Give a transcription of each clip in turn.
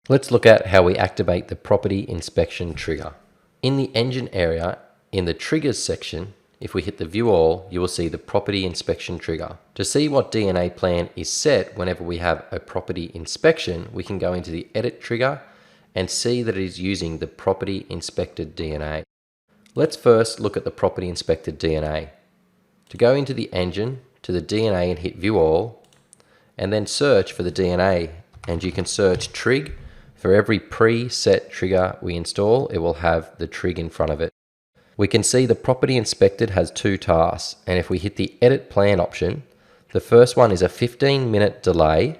Let's look at how we activate the property inspection trigger. In the engine area, in the triggers section, if we hit the view all, you will see the property inspection trigger. To see what DNA plan is set whenever we have a property inspection, we can go into the edit trigger and see that it is using the property inspected DNA. Let's first look at the property inspected DNA. To go into the engine, to the DNA and hit view all, and then search for the DNA, and you can search trig. For every pre-set trigger we install, it will have the trig in front of it. We can see the property inspected has two tasks, and if we hit the edit plan option, the first one is a 15-minute delay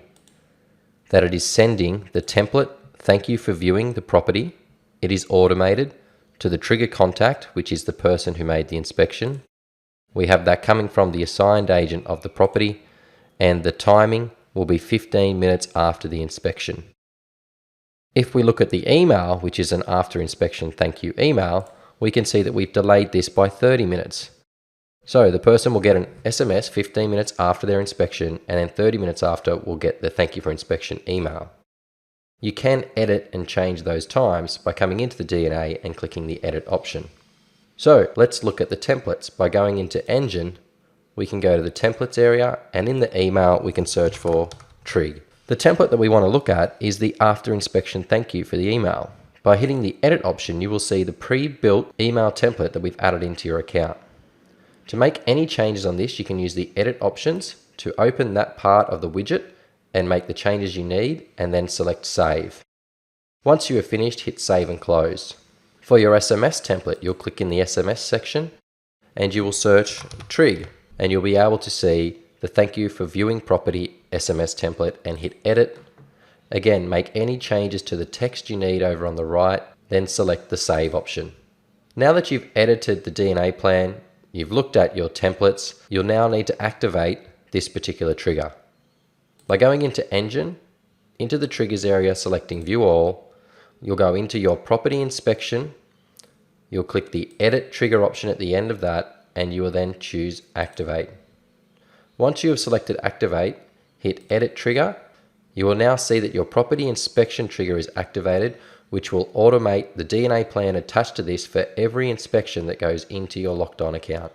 that it is sending the template, thank you for viewing the property. It is automated to the trigger contact, which is the person who made the inspection. We have that coming from the assigned agent of the property, and the timing will be 15 minutes after the inspection. If we look at the email, which is an after inspection thank you email, we can see that we've delayed this by 30 minutes. So the person will get an SMS 15 minutes after their inspection, and then 30 minutes after will get the thank you for inspection email. You can edit and change those times by coming into the DNA and clicking the edit option. So let's look at the templates. By going into engine, we can go to the templates area, and in the email we can search for trig. The template that we want to look at is the after inspection thank you for the email. By hitting the edit option, you will see the pre-built email template that we've added into your account. To make any changes on this, you can use the edit options to open that part of the widget and make the changes you need, and then select save. Once you have finished, hit save and close. For your SMS template, you'll click in the SMS section and you will search trig, and you'll be able to see the thank you for viewing property SMS template and hit edit. Again, make any changes to the text you need over on the right, then select the save option. Now that you've edited the DNA plan, you've looked at your templates, you'll now need to activate this particular trigger. By going into engine, into the triggers area, selecting view all, you'll go into your property inspection, you'll click the edit trigger option at the end of that, and you will then choose activate. Once you have selected activate, hit edit trigger. You will now see that your property inspection trigger is activated, which will automate the DNA plan attached to this for every inspection that goes into your Locked On account.